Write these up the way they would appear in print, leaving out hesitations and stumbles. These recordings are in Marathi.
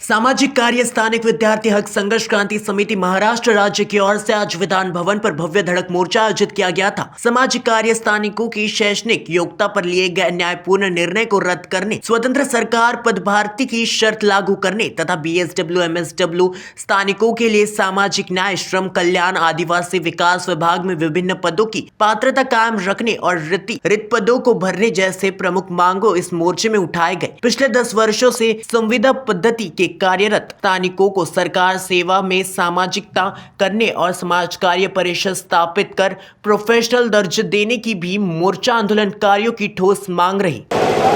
सामाजिक कार्य स्थानिक विद्यार्थी हक संघर्ष क्रांति समिति महाराष्ट्र राज्य की ओर से आज विधान भवन पर भव्य धड़क मोर्चा आयोजित किया गया था। सामाजिक कार्य स्थानिकों की शैक्षणिक योग्यता पर लिए गए न्यायपूर्ण निर्णय को रद्द करने, स्वतंत्र सरकार पदभारती की शर्त लागू करने तथा बीएसडब्ल्यू एमएसडब्ल्यू स्थानिकों के लिए सामाजिक न्याय, श्रम कल्याण, आदिवासी विकास विभाग में विभिन्न पदों की पात्रता कायम रखने और रिक्त पदों को भरने जैसे प्रमुख मांगों इस मोर्चे में उठाए गए। पिछले 10 वर्षों से संविदा पद्धति के कार्यरत स्थानिकों को सरकार सेवा में सामाजिकता करने और समाज कार्य परिषद स्थापित कर प्रोफेशनल दर्जा देने की भी मोर्चा आंदोलनकारियों की ठोस मांग रही।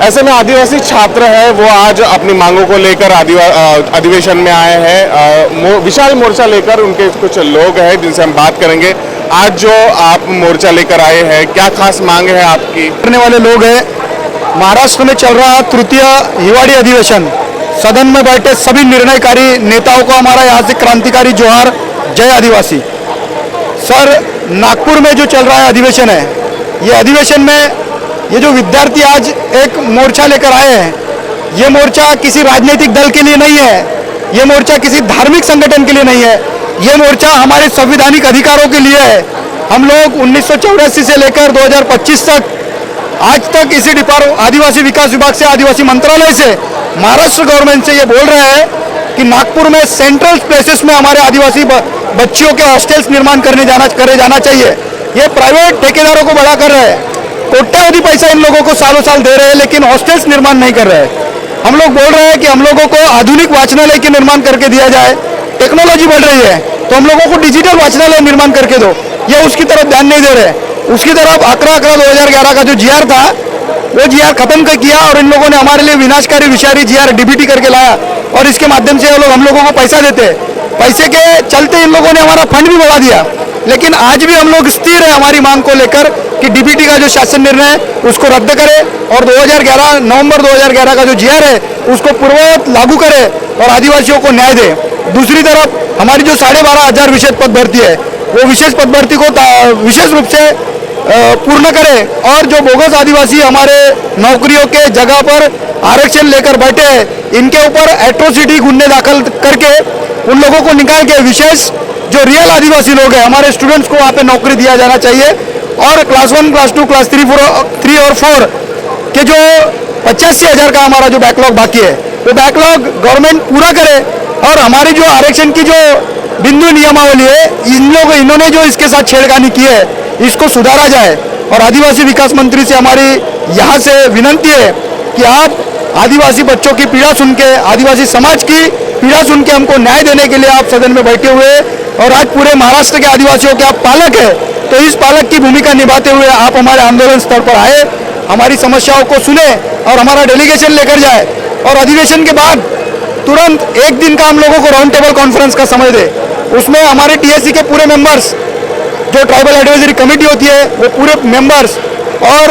ऐसे में आदिवासी छात्र है वो आज अपनी मांगों को लेकर अधिवेशन में आए हैं। विशाल मोर्चा लेकर उनके कुछ लोग हैं जिनसे हम बात करेंगे। आज जो आप मोर्चा लेकर आए हैं, क्या खास मांग है आपकी? करने वाले लोग हैं। महाराष्ट्र में चल रहा तृतीय हिवाड़ी अधिवेशन, सदन में बैठे सभी निर्णयकारी नेताओं को हमारा यहाँ से क्रांतिकारी जोहार, जय आदिवासी। सर, नागपुर में जो चल रहा है अधिवेशन है, ये अधिवेशन में ये जो विद्यार्थी आज एक मोर्चा लेकर आए हैं, ये मोर्चा किसी राजनीतिक दल के लिए नहीं है, ये मोर्चा किसी धार्मिक संगठन के लिए नहीं है, ये मोर्चा हमारे संवैधानिक अधिकारों के लिए है। हम लोग 1984 से लेकर 2025 तक आज तक इसी आदिवासी विकास विभाग से, आदिवासी मंत्रालय से, महाराष्ट्र गवर्नमेंट से ये बोल रहे हैं कि नागपुर में सेंट्रल प्लेसेस में हमारे आदिवासी बच्चियों के हॉस्टल्स निर्माण करे जाना चाहिए। ये प्राइवेट ठेकेदारों को बड़ा कर रहे हैं, कोट्यावधि पैसा इन लोगों को सालों साल दे रहे हैं, लेकिन हॉस्टल्स निर्माण नहीं कर रहे हैं। हम लोग बोल रहे हैं कि हम लोगों को आधुनिक वाचनालय के निर्माण करके दिया जाए। टेक्नोलॉजी बढ़ रही है तो हम लोगों को डिजिटल वाचनालय निर्माण करके दो, ये उसकी तरफ ध्यान नहीं दे रहे। उसकी तरफ 11/11/2011 का जो जीआर था, वो जीआर खत्म कर किया और इन लोगों ने हमारे लिए विनाशकारी विषारी जीआर डीबीटी करके लाया और इसके माध्यम से हम लोगों को पैसा देते। पैसे के चलते इन लोगों ने हमारा फंड भी बढ़ा दिया, लेकिन आज भी हम लोग स्थिर है हमारी मांग को लेकर कि डीबीटी का जो शासन निर्णय है उसको रद्द करे और नवंबर 2011 का जो जीआर है उसको पूर्ववत लागू करे और आदिवासियों को न्याय दे। दूसरी तरफ हमारी जो 12,500 विशेष पद भर्ती है, वो विशेष पद भर्ती को विशेष रूप से पूर्ण करें और जो बोगस आदिवासी हमारे नौकरियों के जगह पर आरक्षण लेकर बैठे हैं, इनके ऊपर एट्रोसिटी गुन्हे दाखिल करके उन लोगों को निकाल के विशेष जो रियल आदिवासी लोग हैं, हमारे स्टूडेंट्स को वहाँ पे नौकरी दिया जाना चाहिए। और क्लास 1, क्लास 2, क्लास 3 और 4 के जो 85,000 का हमारा जो बैकलॉग बाकी है, वो बैकलॉग गवर्नमेंट पूरा करे और हमारी जो आरक्षण की जो बिंदु नियमावली है, इन्होंने जो इसके साथ छेड़खानी की है, इसको सुधारा जाए। और आदिवासी विकास मंत्री से हमारी यहाँ से विनती है कि आप आदिवासी बच्चों की पीड़ा सुन के, आदिवासी समाज की पीड़ा सुन के हमको न्याय देने के लिए आप सदन में बैठे हुए और आज पूरे महाराष्ट्र के आदिवासियों के आप पालक है, तो इस पालक की भूमिका निभाते हुए आप हमारे आंदोलन स्थल पर आए, हमारी समस्याओं को सुने और हमारा डेलीगेशन लेकर जाए और अधिवेशन के बाद तुरंत एक दिन का हम लोगों को राउंड टेबल कॉन्फ्रेंस का समय दे। उसमें हमारे टीएससी के पूरे मेंबर्स, जो ट्राइबल एडवाइजरी कमेटी होती है, वो पूरे मेंबर्स और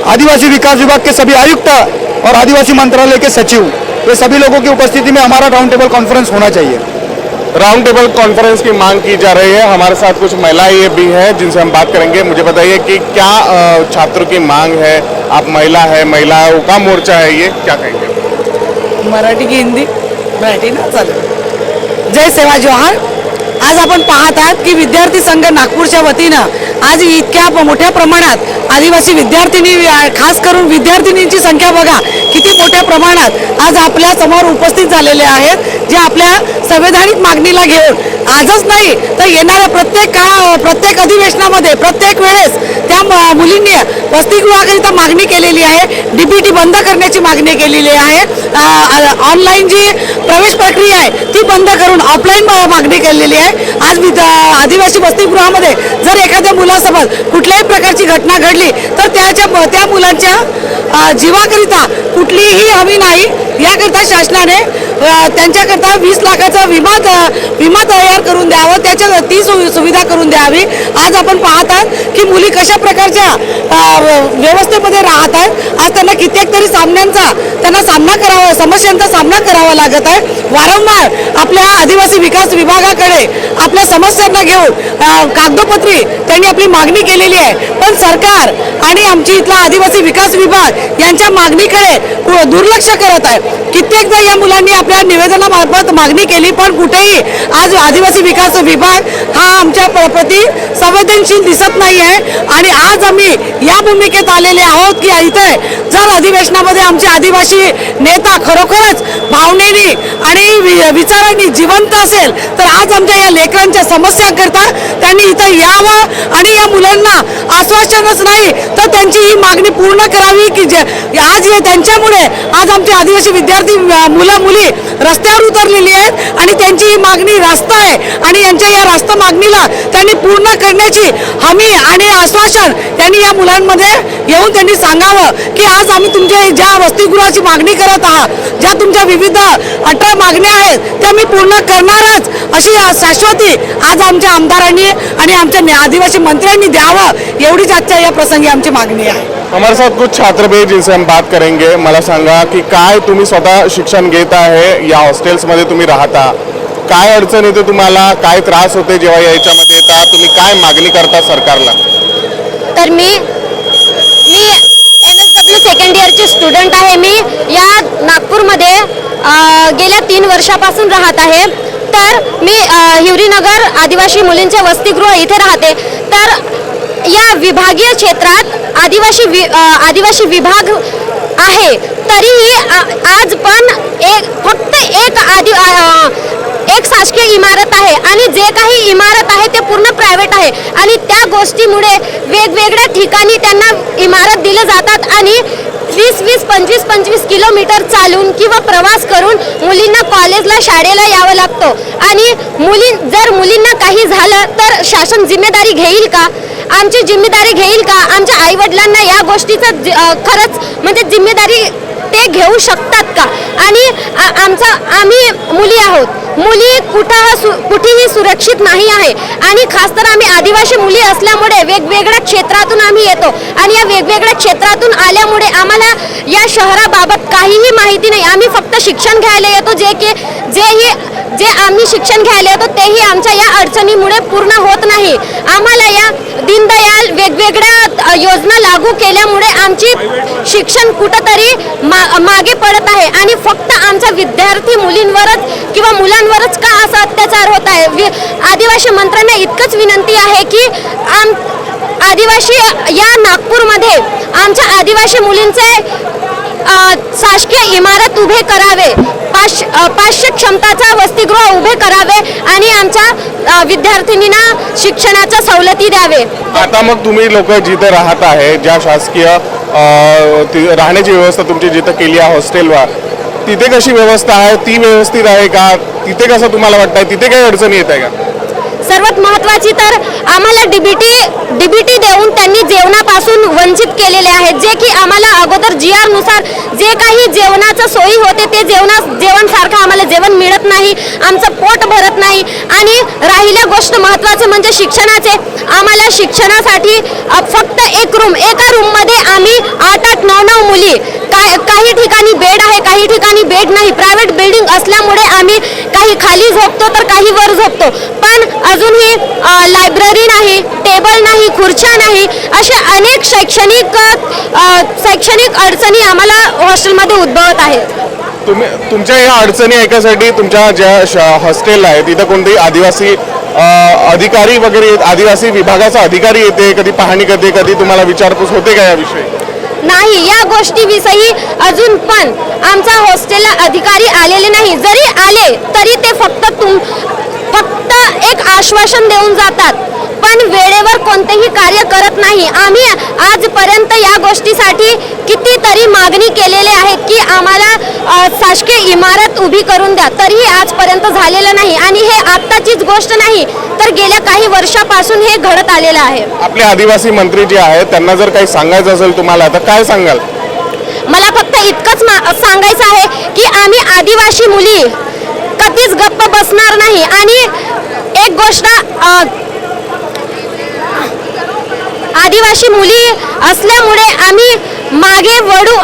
आदिवासी विकास विभाग के सभी आयुक्त और आदिवासी मंत्रालय के सचिव, ये सभी लोगों की उपस्थिति में हमारा राउंड टेबल कॉन्फ्रेंस होना चाहिए। राउंड टेबल कॉन्फ्रेंस की मांग की जा रही है। हमारे साथ कुछ महिलाएं भी हैं जिनसे हम बात करेंगे। मुझे बताइए कि क्या छात्रों की मांग है? आप महिला है, महिलाओं का मोर्चा है, ये क्या कहेंगे? मराठी की हिंदी? मराठी ना चालेल। जय सेवा जोहार। आज आपण पाहत आहात की विद्यार्थी संघ नागपूरच्या वतीनं आज इतक्या मोठ्या प्रमाणात आदिवासी विद्यार्थिनी, खास करून विद्यार्थिनींची संख्या बघा किती मोठ्या प्रमाणात आज आपल्या समोर उपस्थित झालेले आहेत, जे आपल्या संवैधानिक मागणीला घेऊन आजच नाही तर येणाऱ्या प्रत्येक अधिवेशनामध्ये प्रत्येक वेळेस त्या मुलींनी वसतिगृहाकरिता मागणी केलेली आहे, डीबीटी बंद करण्याची मागणी केलेली आहे, ऑनलाईन जी प्रवेश प्रक्रिया आहे ती बंद करून ऑफलाईन मागणी केलेली आहे। आज आदिवासी वसतिगृहामध्ये जर एखाद्या मुलासोबत कुठल्याही प्रकारची घटना घडली तर त्या मुलांच्या जीवाकरिता कुठलीही हमी नाही, याकरिता शासनाने त्यांच्याकरता 20 लाखाचा विमा तयार करून द्यावा, त्याच्या ती सुविधा करून द्यावी। आज आपण पाहत आहात की मुली कशा प्रकारच्या व्यवस्थेमध्ये राहत आहेत। आज त्यांना कित्येक तरी समस्यांचा सामना करावा लागत आहे। वारंवार आपल्या आदिवासी विकास विभागाकडे आपल्या समस्यांना घेऊन कागदोपत्री त्यांनी आपली मागणी केलेली आहे, पण सरकार आणि आमची इथला आदिवासी विकास विभाग यांच्या मागणीकडे दुर्लक्ष करत आहे। कित्येकदा या मुलांनी आपल्या निवेदनामार्फत मागणी केली, पण कुठेही आज आदिवासी विकास विभाग हा आमच्या प्रति संवेदनशील दिसत नाही आहे. आणि आज आम्ही या भूमिकेत आलेले आहोत की इथे जर अधिवेशनामध्ये आमचे आदिवासी नेता खरोखरच भावनेने आणि विचारांनी जिवंत असेल तर आज आमच्या या लेकरांच्या समस्या करता त्यांनी इथं यावं आणि या मुलांना आश्वासनच नाही तर त्यांची ही मागणी पूर्ण करावी की आज हे त्यांच्यामुळे आज आमचे आदिवासी विद्यार्थी मुलं मुली रस्त्यावर उतरलेली आहेत आणि त्यांची ही मागणी रास्त आहे आणि यांच्या या रास्त मागणीला त्यांनी पूर्ण करण्याची हमी आणि आश्वासन त्यांनी या मुलांमध्ये येऊन त्यांनी सांगावं की आज आम्ही तुमच्या ज्या वसतिगृहाची मागणी करत आहात, ज्या तुमच्या विविध 18 मागण्या आहेत त्या मी पूर्ण करणारच अशी शाश्वती आज आमच्या आमदारांनी आणि आमच्या आदिवासी मंत्र्यांनी द्यावं एवढीच आजच्या या प्रसंगी आमची मागणी आहे. हमारे साथ कुछ छात्र भी जिनसे हम बात करेंगे. मला सांगा की काय तुम्ही स्वतः शिक्षण घेत आहे, या हॉस्टेल्समध्ये तुम्ही राहता, काय अडचण येते तुम्हाला, काय त्रास होते जेव्हा याच्यामध्ये येता, तुम्ही काय मागणी करता सरकारला? तर मी MSW सेकंड इयरची स्टुडंट आहे. मी या नागपूरमध्ये गेल्या 3 वर्षापासून राहत आहे. तर मी हिवरीनगर आदिवासी मुलींचे वसतिगृह इथे राहते. तर या विभागीय क्षेत्रात आदिवासी विभाग आहे, तरीही आज पण फक्त एक शासकीय इमारत आहे आणि जे काही इमारत आहे ते पूर्ण प्रायव्हेट आहे आणि त्या गोष्टीमुळे वेगवेगळ्या ठिकाणी त्यांना इमारत दिले जातात आणि 20-20, 25-25 किलोमीटर चालून किंवा प्रवास करून मुलींना कॉलेजला शाळेला यावं लागतं आणि जर मुलींना काही झालं तर शासन जिम्मेदारी घेईल का? आमची जिम्मेदारी घेईल का? आमच्या आईवडिलांना या गोष्टीचं खरंच म्हणजे जिम्मेदारी ते घेऊ शकतात का? आणि आम्ही मुली आहोत, मुली कुठेही सुरक्षित नाही आहे आणि खास तर आम्ही आदिवासी मुली असल्यामुळे वेगवेगळ्या क्षेत्रातून आम्ही येतो आणि या वेगवेगळ्या क्षेत्रातून आल्यामुळे आम्हाला या शहराबाबत काहीही माहिती नाही. आम्ही फक्त शिक्षण घ्यायला येतो, जे आम्ही शिक्षण घ्यायला येतो तेही आमच्या या अडचणीमुळे पूर्ण होत नाही. आम्हाला या दीनदयाल वेगवेगळ्या योजना लागू केल्यामुळे आमची शिक्षण कुठंतरी मागे पडत आहे आणि फक्त आमच्या विद्यार्थी मुलींवरच किंवा मुलांवरच का असा अत्याचार होत आहे. आदिवासी मंत्र्यांना इतकंच विनंती आहे की आदिवासी या नागपूरमध्ये आमच्या आदिवासी मुलींचे शासकीय इमारत उभे करावे, 500 क्षमताचा वसतिगृह उभे करावे आणि आमच्या विद्यार्थिनींना शिक्षणाच्या सवलती द्यावे. आता मग तुम्ही लोक जिथे राहत आहे, ज्या शासकीय राहण्याची व्यवस्था तुमची जिथे केली आहे हॉस्टेलवर, तिथे कशी व्यवस्था आहे? ती व्यवस्थित आहे का? तिथे कसं तुम्हाला वाटतंय? तिथे काही अडचणी येत आहे का? सर्वात महत्त्वाची तर आम्हाला डीबीटी देऊन त्यांनी जेवणापासून वंचित केलेले आहेत, जे की आम्हाला अगोदर GR नुसार जे काही जेवणाचं सोयी होते ते जेवणसारखं आम्हाला जेवण मिळत नाही, आमचं पोट भरत नाही. आणि राहिल्या गोष्ट महत्त्वाचे म्हणजे शिक्षणाचे. आम्हाला शिक्षणासाठी फक्त एका रूममध्ये आम्ही 8-8, 9-9 मुली, काही ठिकाणी बेड आहे, काही ठिकाणी बेड नाही. प्रायव्हेट बिल्डिंग असल्यामुळे आम्ही काही खाली झोपतो तर काही वर झोपतो, पण अजूनही लायब्ररी नाही, टेबल नाही, खुर्च्या नाही, अशा अनेक शैक्षणिक अडचणी आम्हाला हॉस्टेलमध्ये उद्भवत आहेत. तुमच्या या अडचणी ऐकायसाठी तुमच्या ज्या हॉस्टेल आहे तिथं कोणतेही आदिवासी अधिकारी वगैरे, आदिवासी विभागाचा अधिकारी येते, कधी पाहणी करते, कधी तुम्हाला विचारपूस होते का याविषयी? नाही, या गोष्टीविषयी अजून पण आमच्या हॉस्टेलला अधिकारी आलेले नाही. जरी आले तरी ते फक्त एक आश्वासन देऊन जातात, पण वेळेवर कोणतेही कार्य करत नाही. आम्ही आजपर्यंत या गोष्टीसाठी कितीतरी मागणी केलेले आहेत की आम्हाला शासकीय इमारत उभी करून द्या, तरीही आजपर्यंत झालेलं नाही. आणि हे आत्ताचीच गोष्ट नाही तर गेल्या काही वर्षापासून हे घडत आलेलं आहे. आपले आदिवासी मंत्री जे आहेत त्यांना जर काही सांगायचं असेल तुम्हाला तर काय सांगाल? मला फक्त इतकंच सांगायचं आहे की आम्ही आदिवासी मुली कधीच गप्प बसणार नाही. आणि एक गोष्ट, आदिवासी मुली असल्यामुळे आम्ही मागे वळू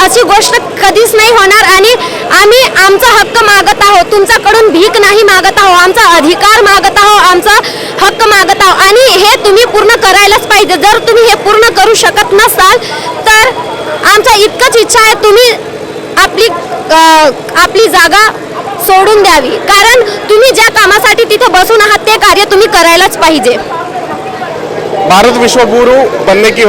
अशी गोष्ट कधीच नाही होणार. आणि आम्ही आमचा हक्क मागत आहोत, तुमच्याकडून भीक नाही मागत आहोत, आमचा अधिकार मागत आहोत, आमचा हक्क मागत आहोत आणि हे तुम्ही पूर्ण करायलाच पाहिजे. जर तुम्ही हे पूर्ण करू शकत नसाल तर आमचा इतकंच इच्छा आहे तुम्ही आपली आपली जागा सोडून द्यावी, कारण तुम्ही ज्या कामासाठी तिथे बसून आहात ते कार्य तुम्ही करायलाच पाहिजे. भारत विश्व गुरु बनने की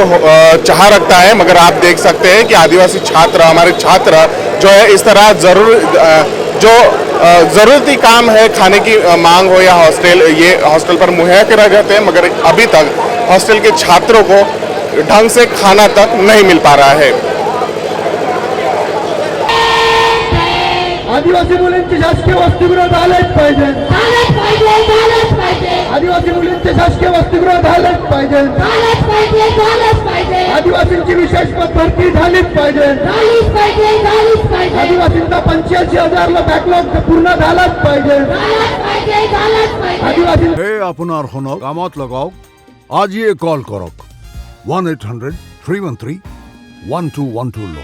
चाह रखता है, मगर आप देख सकते हैं कि आदिवासी छात्र, हमारे छात्र जो है इस तरह ज़रूरती काम है, खाने की मांग हो या हॉस्टल, ये हॉस्टल पर मुहैया करा जाते हैं, मगर अभी तक हॉस्टल के छात्रों को ढंग से खाना तक नहीं मिल पा रहा है. आदिवासी मुलींचे शासकीय वसतिगृह झालेच पाहिजे. आदिवासी मुलींचे शासकीय वसतिगृह झालेच पाहिजे. आदिवासींची विशेष भरती झालीच पाहिजे. आदिवासींचा 85,000ला बॅकलॉग पूर्ण झालाच पाहिजे. आदिवासी हे আপনার হনক কামত লগাওক আজিয়ে কল করক 1-800-313-1212 লো.